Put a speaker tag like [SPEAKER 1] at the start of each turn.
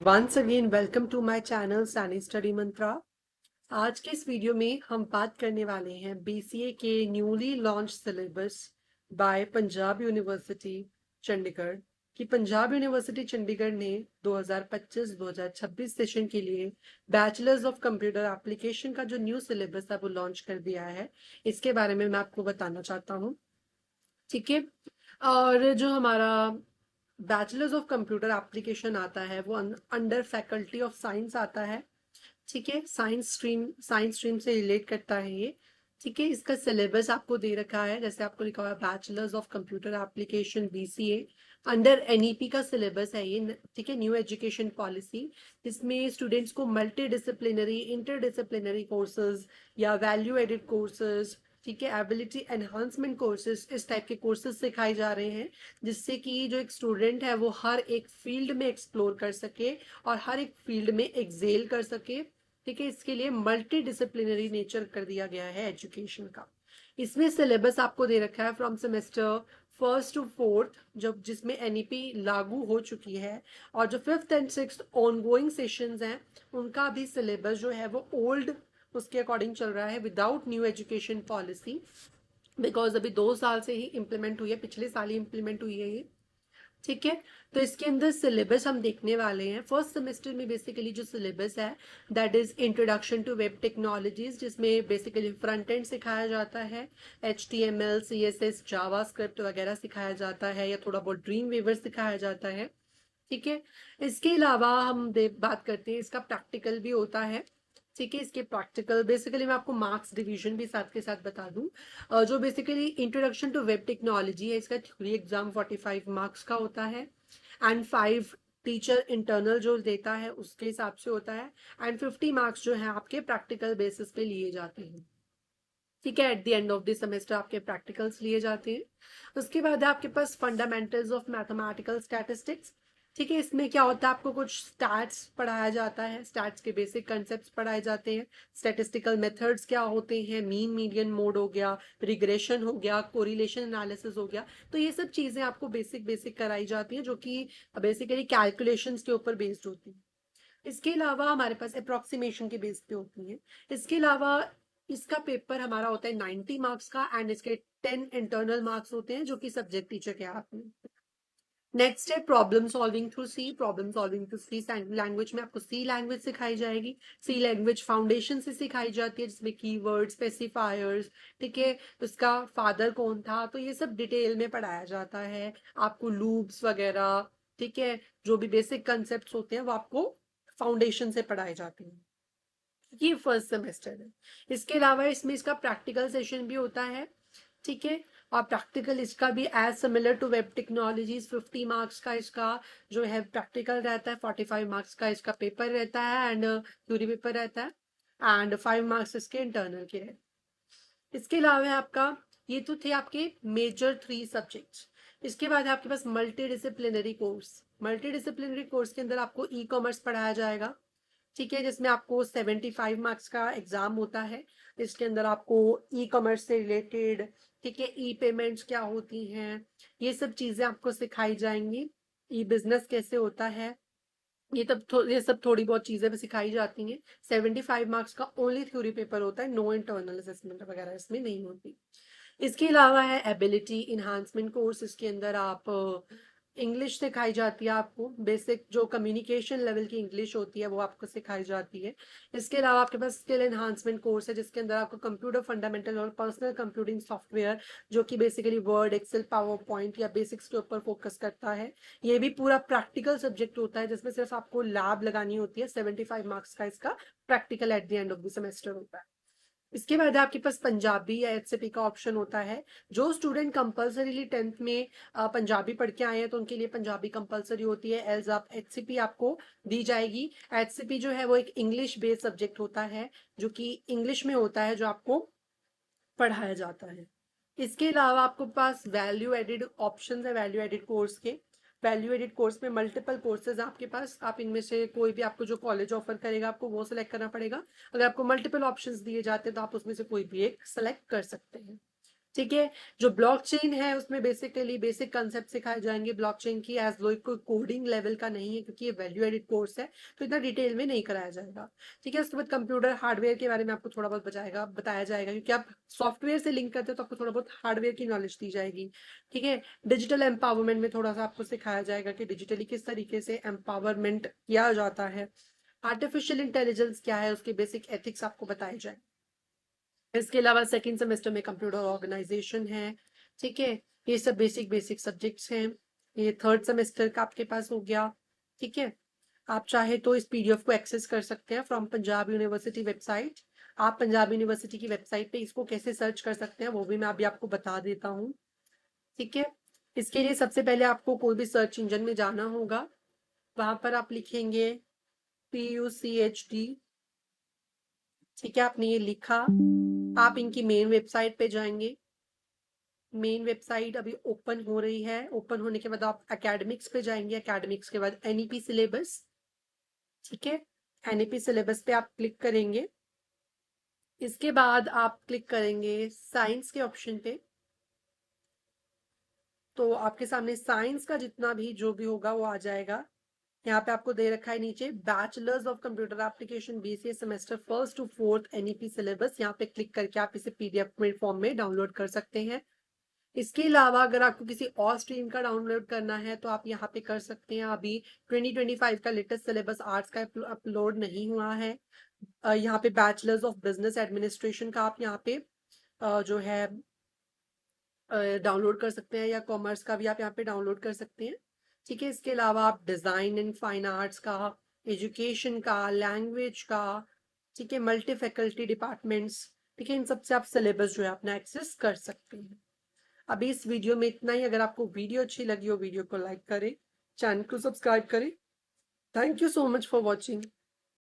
[SPEAKER 1] Once again welcome to my channel Saini study mantra. आज के इस वीडियो में हम बात करने वाले हैं बीसीए के newly launch syllabus by Punjab university Chandigarh कि पंजाब यूनिवर्सिटी चंडीगढ़ ने 2025-2026 सेशन के लिए बैचलर्स ऑफ कंप्यूटर एप्लीकेशन का जो न्यू सिलेबस है वो लॉन्च कर दिया है। इसके बारे में मैं आपको बताना चाहता हूँ। ठीक है। और जो हमारा बैचलर्स ऑफ कंप्यूटर एप्लीकेशन आता है वो अंडर फैकल्टी ऑफ साइंस आता है। ठीक है, साइंस स्ट्रीम से रिलेट करता है ये। ठीक है, इसका सिलेबस आपको दे रखा है, जैसे आपको लिखा हुआ है bachelors of computer application BCA under NEP का सिलेबस है ये। ठीक है, न्यू एजुकेशन पॉलिसी। इसमें स्टूडेंट्स को मल्टी डिसिप्लिनरी इंटरडिसिप्लिनरी कोर्सेज या वैल्यू एडेड कोर्सेज, ठीक है, एबिलिटी एनहांसमेंट कोर्सेज, इस टाइप के कोर्सेज सिखाए जा रहे हैं, जिससे कि जो एक स्टूडेंट है वो हर एक फील्ड में एक्सप्लोर कर सके और हर एक फील्ड में एक्सेल कर सके। ठीक है, इसके लिए मल्टी डिसिप्लिनरी नेचर कर दिया गया है एजुकेशन का। इसमें सिलेबस आपको दे रखा है from semester first to fourth, जब जिसमें एनईपी लागू हो चुकी है, और जो fifth and sixth ongoing sessions हैं उनका भी सिलेबस जो है वो ओल्ड उसके अकॉर्डिंग चल रहा है without new education policy, because अभी 2 साल से ही इम्प्लीमेंट हुई है, पिछले साल ही इम्प्लीमेंट हुई है ये। ठीक है, तो इसके अंदर सिलेबस हम देखने वाले हैं। फर्स्ट सेमेस्टर में बेसिकली जो सिलेबस है that is introduction to web technologies, जिसमें बेसिकली फ्रंट एंड सिखाया जाता है, HTML CSS जावा स्क्रिप्ट वगैरह सिखाया जाता है, या थोड़ा बहुत ड्रीम वेवर सिखाया जाता है। ठीक है, इसके अलावा हम बात करते हैं, इसका प्रैक्टिकल भी होता है। ठीक है, इसके प्रैक्टिकल बेसिकली मैं आपको मार्क्स डिवीजन भी साथ के साथ बता दूं। जो basically introduction to web technology है, इसका थ्योरी एग्जाम 45 मार्क्स का होता है, एंड 5 टीचर इंटरनल जो देता है उसके हिसाब से होता है, एंड 50 मार्क्स जो है आपके प्रैक्टिकल बेसिस पे लिए जाते हैं। ठीक है, at the end of the semester आपके प्रैक्टिकल्स लिए जाते हैं। उसके बाद है आपके पास फंडामेंटल्स ऑफ मैथमेटिकल स्टैटिस्टिक्स। ठीक है, इसमें क्या होता है, आपको कुछ स्टैट्स पढ़ाया जाता है, स्टैट्स के बेसिक कंसेप्ट पढ़ाए जाते हैं, स्टैटिस्टिकल मेथड्स क्या होते हैं, मीन मीडियन मोड हो गया, रिग्रेशन हो गया, कोरिलेशन एनालिसिस हो गया। तो ये सब चीजें आपको बेसिक बेसिक कराई जाती हैं, जो कि बेसिकली कैलकुलेशंस के ऊपर बेस्ड होती हैं। इसके अलावा हमारे पास अप्रोक्सीमेशन के बेस पे होती है। इसके अलावा इसका पेपर हमारा होता है 90 मार्क्स का, एंड इसके 10 इंटरनल मार्क्स होते हैं जो कि सब्जेक्ट टीचर के हाथ में। नेक्स्ट है problem solving through C. Problem solving through C language में आपको सी लैंग्वेज सिखाई जाएगी। सी लैंग्वेज फाउंडेशन से सिखाई जाती है, जिसमें कीवर्ड स्पेसिफायर्स, ठीक है, उसका फादर कौन था, तो ये सब डिटेल में पढ़ाया जाता है आपको, लूप्स वगैरह। ठीक है, जो भी बेसिक कंसेप्ट होते हैं वो आपको फाउंडेशन से पढ़ाए जाते हैं। ये फर्स्ट सेमेस्टर है। इसके अलावा इसमें इसका प्रैक्टिकल सेशन भी होता है। ठीक है, और प्रैक्टिकल इसका भी as similar to web technologies 50 marks का इसका जो है प्रैक्टिकल रहता है, 45 मार्क्स का इसका पेपर रहता है, एंड थ्योरी पेपर रहता है, एंड 5 मार्क्स इसके इंटरनल के रहते हैं। इसके अलावा है आपका, ये तो थे आपके मेजर 3 सब्जेक्ट्स। इसके बाद है आपके पास multi disciplinary course. Multi disciplinary course के अंदर आपको ई कॉमर्स पढ़ाया जाएगा। ठीक है, जिसमें आपको 75 मार्क्स का एग्जाम होता है। इसके अंदर आपको ई कॉमर्स से रिलेटेड, ठीक है, ई पेमेंट्स क्या होती हैं, ये सब चीजें आपको सिखाई जाएंगी। ई बिजनेस कैसे होता है, ये सब थोड़ी बहुत चीजें भी सिखाई जाती हैं। 75 मार्क्स का ओनली थ्योरी पेपर होता है, नो इंटरनल असेसमेंट वगैरह इसमें नहीं होती। इसके अलावा है एबिलिटी इन्हांसमेंट कोर्स। इसके अंदर आप इंग्लिश सिखाई जाती है आपको, बेसिक जो कम्युनिकेशन लेवल की इंग्लिश होती है वो आपको सिखाई जाती है। इसके अलावा आपके पास स्किल एनहांसमेंट कोर्स है, जिसके अंदर आपको कंप्यूटर फंडामेंटल और पर्सनल कंप्यूटिंग सॉफ्टवेयर, जो कि basically word excel power point या बेसिक्स के ऊपर फोकस करता है। ये भी पूरा प्रैक्टिकल सब्जेक्ट होता है, जिसमें सिर्फ आपको लैब लगानी होती है। 75 मार्क्स का इसका practical at the end of the semester होता है। इसके बाद आपके पास पंजाबी या एचसीपी का ऑप्शन होता है। जो स्टूडेंट कंपलसरीली 10th में पंजाबी पढ़ के आए हैं तो उनके लिए पंजाबी कंपलसरी होती है, एज आप एचसीपी आपको दी जाएगी। एचसीपी जो है वो एक इंग्लिश बेस्ड सब्जेक्ट होता है, जो कि इंग्लिश में होता है, जो आपको पढ़ाया जाता है। इसके अलावा आपको पास वैल्यू एडिड ऑप्शन है, वैल्यू एडिड कोर्स के। वैल्यू एडिड कोर्स में मल्टीपल कोर्सेज आपके पास, आप इनमें से कोई भी आपको जो कॉलेज ऑफर करेगा आपको वो सिलेक्ट करना पड़ेगा। अगर आपको मल्टीपल ऑप्शंस दिए जाते हैं तो आप उसमें से कोई भी एक सेलेक्ट कर सकते हैं। ठीक है। जो ब्लॉकचेन है उसमें बेसिकली बेसिक कंसेप्ट सिखाए जाएंगे ब्लॉकचेन की, एज लो कोई कोडिंग लेवल का नहीं है क्योंकि ये वैल्यू एडिड कोर्स है, तो इतना डिटेल में नहीं कराया जाएगा। ठीक है। उसके बाद कंप्यूटर हार्डवेयर के बारे में आपको थोड़ा बहुत बताया जाएगा क्योंकि आप सॉफ्टवेयर से लिंक करते हो तो आपको थोड़ा बहुत हार्डवेयर की नॉलेज दी जाएगी। ठीक है। डिजिटल एम्पावरमेंट में थोड़ा सा आपको सिखाया जाएगा कि डिजिटली किस तरीके से एम्पावरमेंट किया जाता है। आर्टिफिशियल इंटेलिजेंस क्या है, उसके बेसिक एथिक्स आपको बताए जाए। इसके अलावा सेकेंड सेमेस्टर में कंप्यूटर ऑर्गेनाइजेशन है। ठीक है। ये सब बेसिक बेसिक सब्जेक्ट्स हैं। ये थर्ड सेमेस्टर का आपके पास हो गया। ठीक है। आप चाहे तो इस पीडीएफ को एक्सेस कर सकते हैं फ्रॉम पंजाब यूनिवर्सिटी वेबसाइट। आप पंजाब यूनिवर्सिटी की वेबसाइट पे इसको कैसे सर्च कर सकते हैं वो भी मैं अभी आपको बता देता हूँ। ठीक है। इसके लिए सबसे पहले आपको कोई भी सर्च इंजन में जाना होगा। वहां पर आप लिखेंगे PUCHD। ठीक है। आपने ये लिखा, आप इनकी मेन वेबसाइट पे जाएंगे। मेन वेबसाइट अभी ओपन हो रही है। ओपन होने के बाद आप एकेडमिक्स पे जाएंगे। एकेडमिक्स के बाद एनईपी सिलेबस। ठीक है। एनईपी सिलेबस पे आप क्लिक करेंगे। इसके बाद आप क्लिक करेंगे साइंस के ऑप्शन पे। तो आपके सामने साइंस का जितना भी जो भी होगा वो आ जाएगा। यहाँ पे आपको दे रखा है नीचे bachelors of computer application BCA semester first to fourth NEP syllabus. यहाँ पे क्लिक करके आप इसे पीडीएफ में फॉर्म में डाउनलोड कर सकते हैं। इसके अलावा अगर आपको किसी और स्ट्रीम का डाउनलोड करना है तो आप यहाँ पे कर सकते हैं। अभी 2025 का लेटेस्ट सिलेबस आर्ट्स का अपलोड नहीं हुआ है। यहाँ पे बैचलर्स ऑफ बिजनेस एडमिनिस्ट्रेशन का आप यहाँ पे जो है डाउनलोड कर सकते हैं, या कॉमर्स का भी आप यहाँ पे डाउनलोड कर सकते हैं। ठीक है। इसके अलावा आप डिजाइन एंड फाइन आर्ट्स का, एजुकेशन का, लैंग्वेज का, ठीक है, मल्टी फैकल्टी डिपार्टमेंट्स, ठीक है, इन सब से आप सिलेबस जो है अपना एक्सेस कर सकते हैं। अभी इस वीडियो में इतना ही। अगर आपको वीडियो अच्छी लगी हो वीडियो को लाइक करें, चैनल को सब्सक्राइब करें। Thank you so much for watching.